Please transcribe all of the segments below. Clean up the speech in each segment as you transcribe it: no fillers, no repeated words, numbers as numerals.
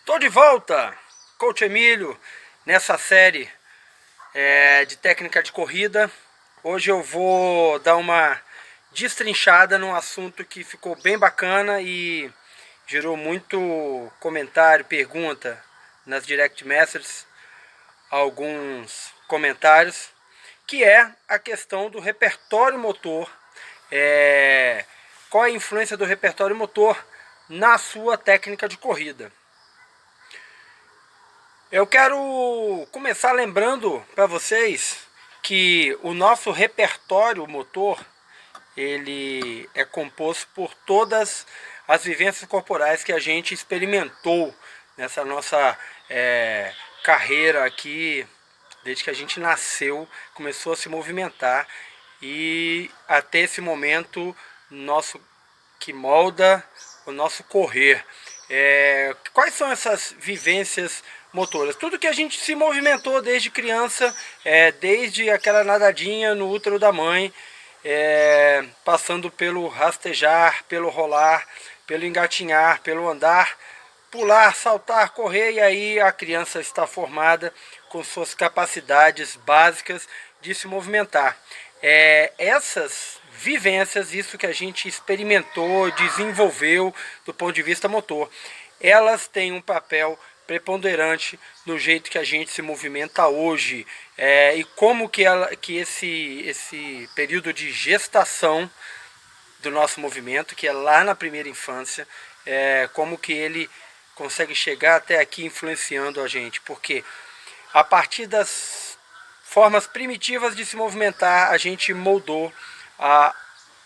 Tô de volta, Coach Emílio, nessa série de técnica de corrida. Hoje eu vou dar uma destrinchada num assunto que ficou bem bacana e gerou muito comentário, pergunta nas direct messages, alguns comentários, que é a questão do repertório motor. Qual é a influência do repertório motor na sua técnica de corrida? Eu quero começar lembrando para vocês que o nosso repertório motor ele é composto por todas as vivências corporais que a gente experimentou nessa nossa carreira aqui, desde que a gente nasceu, começou a se movimentar e até esse momento nosso que molda o nosso correr. Quais são essas vivências motoras? Tudo que a gente se movimentou desde criança, desde aquela nadadinha no útero da mãe, passando pelo rastejar, pelo rolar, pelo engatinhar, pelo andar, pular, saltar, correr, e aí a criança está formada com suas capacidades básicas de se movimentar. Essas vivências, isso que a gente experimentou, desenvolveu do ponto de vista motor, elas têm um papel preponderante no jeito que a gente se movimenta hoje, e como que esse período de gestação do nosso movimento, que é lá na primeira infância, como que ele consegue chegar até aqui influenciando a gente, porque a partir das formas primitivas de se movimentar, a gente moldou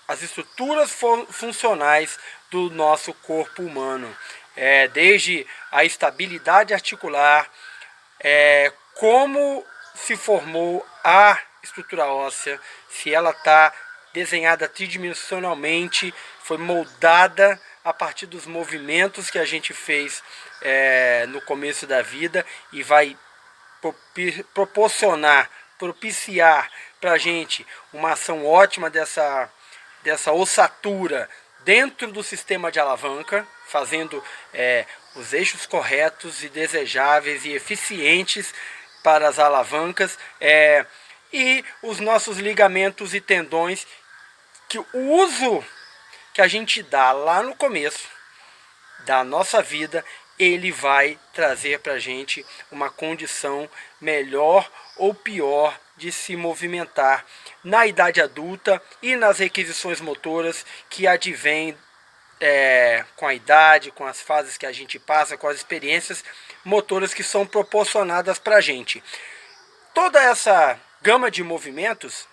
as estruturas funcionais do nosso corpo humano, desde a estabilidade articular, como se formou a estrutura óssea, se ela está desenhada tridimensionalmente, foi moldada a partir dos movimentos que a gente fez no começo da vida e vai propiciar para a gente uma ação ótima dessa ossatura dentro do sistema de alavanca, fazendo os eixos corretos e desejáveis e eficientes para as alavancas, e os nossos ligamentos e tendões, que o uso que a gente dá lá no começo da nossa vida, ele vai trazer para a gente uma condição melhor ou pior de se movimentar na idade adulta e nas requisições motoras que advêm com a idade, com as fases que a gente passa, com as experiências motoras que são proporcionadas para a gente. Toda essa gama de movimentos,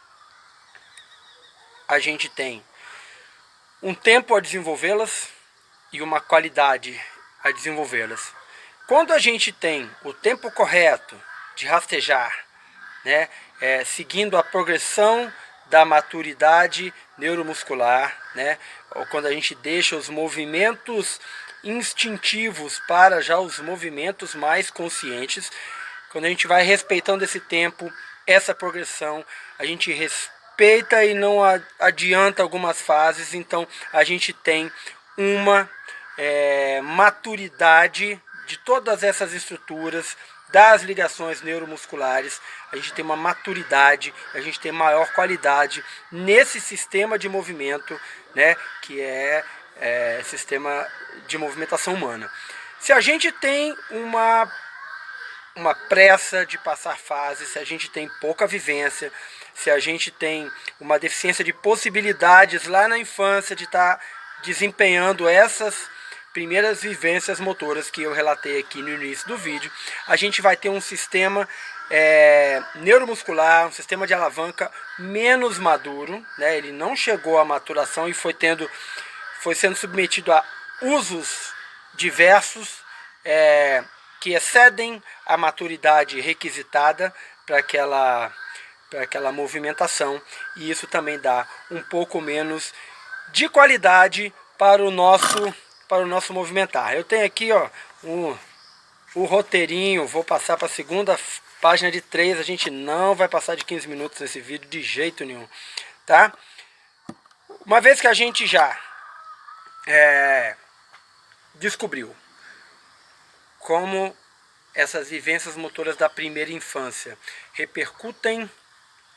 a gente tem um tempo a desenvolvê-las e uma qualidade a desenvolvê-las. Quando a gente tem o tempo correto de rastejar, né, seguindo a progressão da maturidade neuromuscular, né, ou quando a gente deixa os movimentos instintivos para já os movimentos mais conscientes, quando a gente vai respeitando esse tempo, essa progressão, a gente respeita e não adianta algumas fases, então a gente tem uma maturidade de todas essas estruturas, das ligações neuromusculares, a gente tem uma maturidade, a gente tem maior qualidade nesse sistema de movimento, né, que é sistema de movimentação humana. Se a gente tem uma pressa de passar fases, se a gente tem pouca vivência, se a gente tem uma deficiência de possibilidades lá na infância de estar desempenhando essas primeiras vivências motoras que eu relatei aqui no início do vídeo, a gente vai ter um sistema neuromuscular, um sistema de alavanca menos maduro, né? Ele não chegou à maturação e foi sendo submetido a usos diversos que excedem a maturidade requisitada para aquela movimentação, e isso também dá um pouco menos de qualidade para o nosso movimentar. Eu tenho aqui o roteirinho, vou passar para a segunda página de 3, a gente não vai passar de 15 minutos nesse vídeo de jeito nenhum, tá? Uma vez que a gente já descobriu como essas vivências motoras da primeira infância repercutem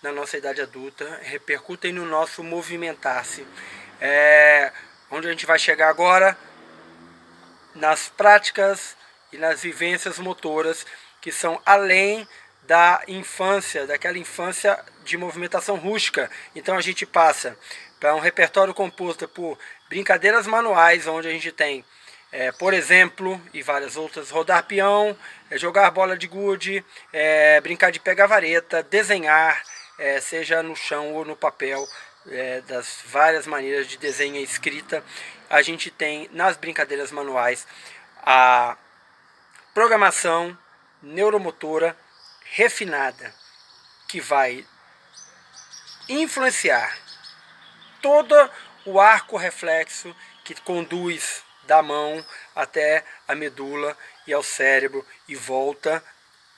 na nossa idade adulta, repercutem no nosso movimentar-se. Onde a gente vai chegar agora? Nas práticas e nas vivências motoras que são além da infância, daquela infância de movimentação rústica. Então a gente passa para um repertório composto por brincadeiras manuais, onde a gente tem, por exemplo, e várias outras, rodar peão, jogar bola de gude, brincar de pegar vareta, desenhar, seja no chão ou no papel, das várias maneiras de desenho e escrita. A gente tem nas brincadeiras manuais a programação neuromotora refinada, que vai influenciar todo o arco reflexo que conduz da mão até a medula e ao cérebro e volta.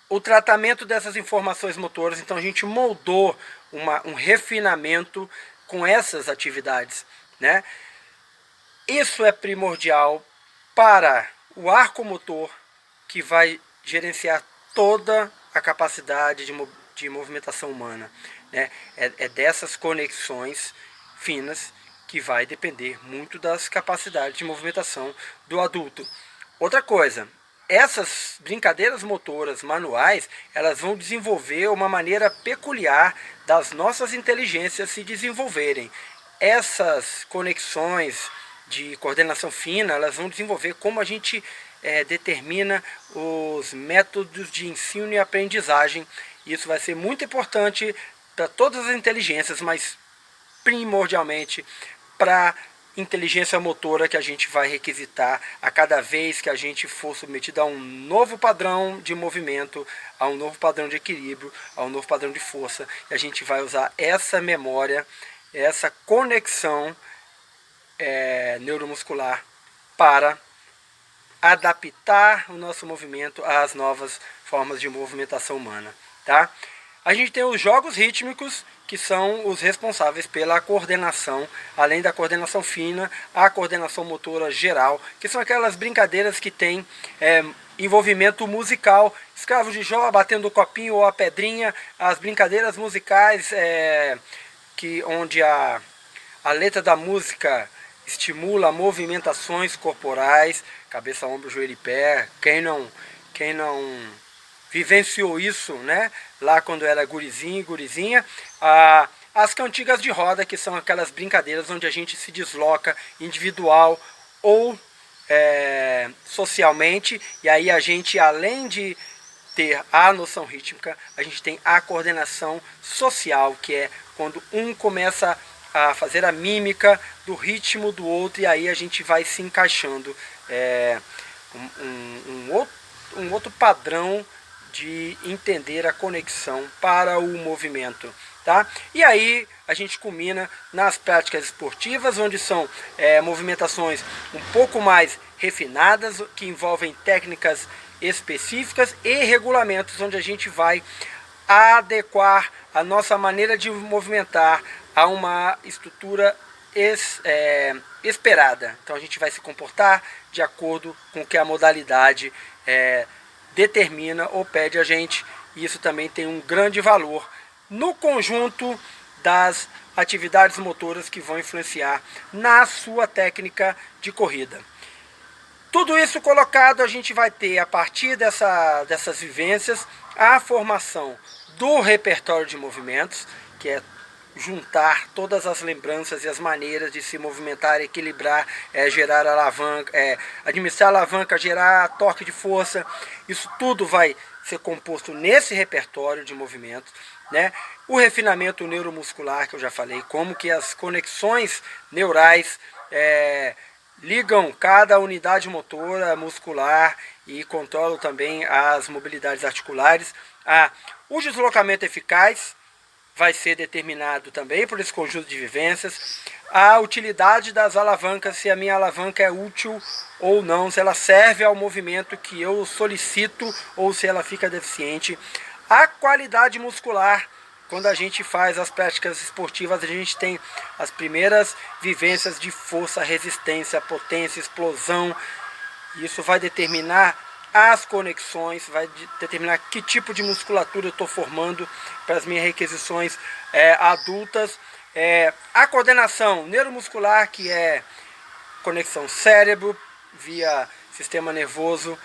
O tratamento dessas informações motoras, então a gente moldou um refinamento com essas atividades, né? Isso é primordial para o arco motor, que vai gerenciar toda a capacidade de movimentação humana, né? É dessas conexões finas que vai depender muito das capacidades de movimentação do adulto. Outra coisa, essas brincadeiras motoras manuais, elas vão desenvolver uma maneira peculiar das nossas inteligências se desenvolverem. Essas conexões de coordenação fina, elas vão desenvolver como a gente determina os métodos de ensino e aprendizagem. Isso vai ser muito importante para todas as inteligências, mas primordialmente para inteligência motora, que a gente vai requisitar a cada vez que a gente for submetido a um novo padrão de movimento, a um novo padrão de equilíbrio, a um novo padrão de força. E a gente vai usar essa memória, essa conexão neuromuscular para adaptar o nosso movimento às novas formas de movimentação humana, tá? A gente tem os jogos rítmicos, que são os responsáveis pela coordenação, além da coordenação fina, a coordenação motora geral, que são aquelas brincadeiras que têm envolvimento musical, escravo de Jó, batendo o copinho ou a pedrinha, as brincadeiras musicais onde a letra da música estimula movimentações corporais, cabeça, ombro, joelho e pé. Quem não vivenciou isso, né? Lá quando era gurizinho e gurizinha. As cantigas de roda, que são aquelas brincadeiras onde a gente se desloca individual ou socialmente. E aí a gente, além de ter a noção rítmica, a gente tem a coordenação social, que é quando um começa a fazer a mímica do ritmo do outro, e aí a gente vai se encaixando. Um outro padrão de entender a conexão para o movimento, tá? E aí a gente culmina nas práticas esportivas, onde são movimentações um pouco mais refinadas, que envolvem técnicas específicas e regulamentos, onde a gente vai adequar a nossa maneira de movimentar a uma estrutura esperada. Então a gente vai se comportar de acordo com o que a modalidade determina ou pede a gente. E isso também tem um grande valor no conjunto das atividades motoras que vão influenciar na sua técnica de corrida. Tudo isso colocado, a gente vai ter, a partir dessas vivências, a formação do repertório de movimentos, que é juntar todas as lembranças e as maneiras de se movimentar, equilibrar, gerar alavanca, administrar alavanca, gerar torque de força. Isso tudo vai ser composto nesse repertório de movimentos, né? O refinamento neuromuscular, que eu já falei, como que as conexões neurais ligam cada unidade motora muscular e controlam também as mobilidades articulares. O deslocamento eficaz vai ser determinado também por esse conjunto de vivências. A utilidade das alavancas, se a minha alavanca é útil ou não, se ela serve ao movimento que eu solicito ou se ela fica deficiente. A qualidade muscular, quando a gente faz as práticas esportivas, a gente tem as primeiras vivências de força, resistência, potência, explosão. Isso vai determinar as conexões, vai determinar que tipo de musculatura eu estou formando para as minhas requisições adultas. A coordenação neuromuscular, que é conexão cérebro via sistema nervoso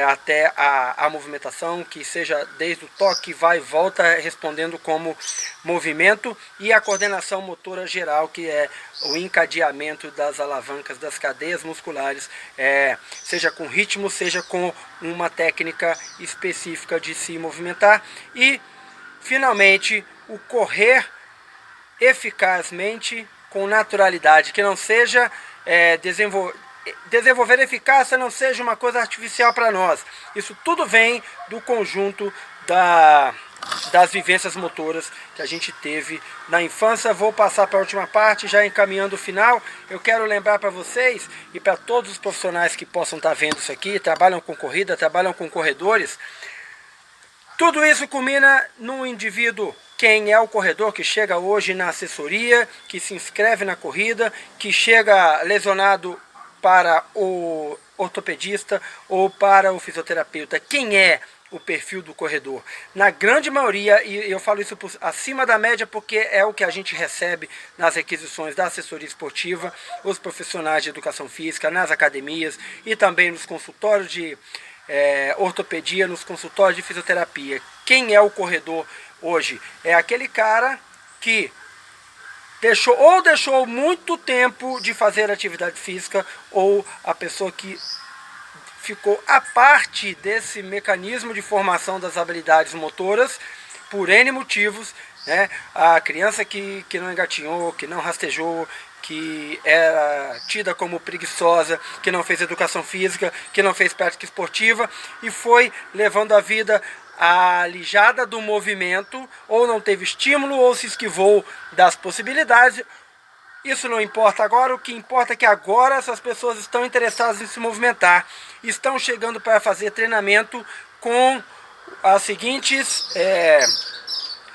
até a movimentação, que seja desde o toque, vai e volta, respondendo como movimento, e a coordenação motora geral, que é o encadeamento das alavancas das cadeias musculares, seja com ritmo, seja com uma técnica específica de se movimentar. E, finalmente, o correr eficazmente, com naturalidade, que não seja desenvolver eficácia não seja uma coisa artificial para nós. Isso tudo vem do conjunto das vivências motoras que a gente teve na infância. Vou passar para a última parte, já encaminhando o final. Eu quero lembrar para vocês e para todos os profissionais que possam estar vendo isso aqui, trabalham com corrida, trabalham com corredores, tudo isso culmina no indivíduo. Quem é o corredor que chega hoje na assessoria, que se inscreve na corrida, que chega lesionado para o ortopedista ou para o fisioterapeuta? Quem é o perfil do corredor? Na grande maioria, e eu falo isso acima da média porque é o que a gente recebe nas requisições da assessoria esportiva, os profissionais de educação física, nas academias e também nos consultórios de ortopedia, nos consultórios de fisioterapia. Quem é o corredor hoje? É aquele cara que deixou muito tempo de fazer atividade física, ou a pessoa que ficou à parte desse mecanismo de formação das habilidades motoras por N motivos, né? A criança que não engatinhou, que não rastejou, que era tida como preguiçosa, que não fez educação física, que não fez prática esportiva e foi levando a vida alijada do movimento, ou não teve estímulo, ou se esquivou das possibilidades. Isso não importa agora, o que importa é que agora essas pessoas estão interessadas em se movimentar, estão chegando para fazer treinamento com as seguintes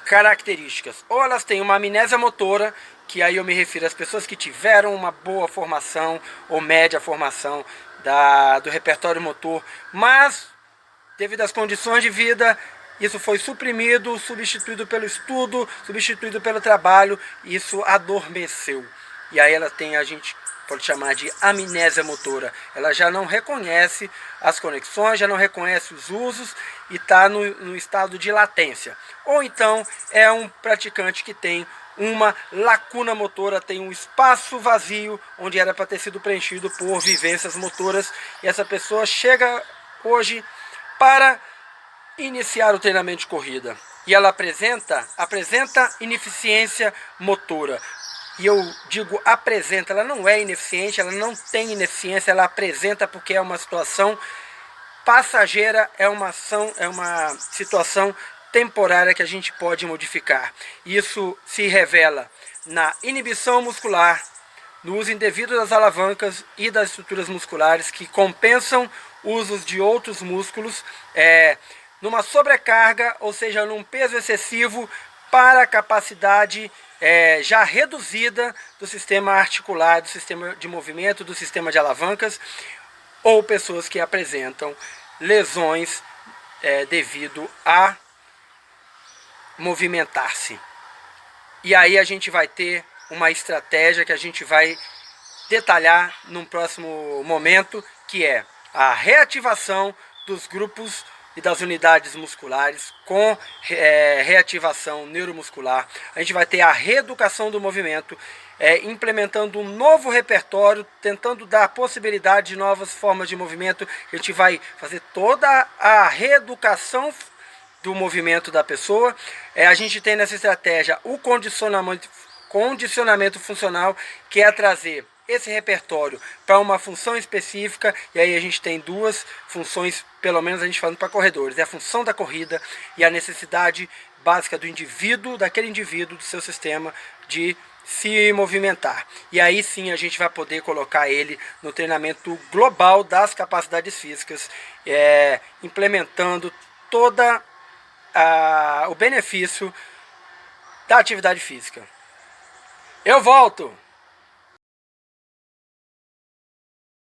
características. Ou elas têm uma amnésia motora, que aí eu me refiro às pessoas que tiveram uma boa formação ou média formação do repertório motor, mas devido às condições de vida, isso foi suprimido, substituído pelo estudo, substituído pelo trabalho, isso adormeceu. E aí ela tem, a gente pode chamar de amnésia motora. Ela já não reconhece as conexões, já não reconhece os usos e está no estado de latência. Ou então é um praticante que tem uma lacuna motora, tem um espaço vazio onde era para ter sido preenchido por vivências motoras, e essa pessoa chega hoje para iniciar o treinamento de corrida e ela apresenta ineficiência motora. E eu digo apresenta, ela não é ineficiente, ela não tem ineficiência, ela apresenta porque é uma situação passageira, é uma situação temporária que a gente pode modificar. Isso se revela na inibição muscular, no uso indevido das alavancas e das estruturas musculares que compensam usos de outros músculos, numa sobrecarga, ou seja, num peso excessivo para a capacidade já reduzida do sistema articular, do sistema de movimento, do sistema de alavancas, ou pessoas que apresentam lesões devido a movimentar-se. E aí a gente vai ter uma estratégia que a gente vai detalhar num próximo momento, que é a reativação dos grupos e das unidades musculares com reativação neuromuscular. A gente vai ter a reeducação do movimento, implementando um novo repertório, tentando dar a possibilidade de novas formas de movimento. A gente vai fazer toda a reeducação do movimento da pessoa. A gente tem nessa estratégia o condicionamento funcional, que é trazer esse repertório para uma função específica, e aí a gente tem duas funções, pelo menos a gente falando para corredores, é a função da corrida e a necessidade básica do indivíduo, daquele indivíduo, do seu sistema de se movimentar. E aí sim a gente vai poder colocar ele no treinamento global das capacidades físicas, implementando toda o benefício da atividade física. Eu volto!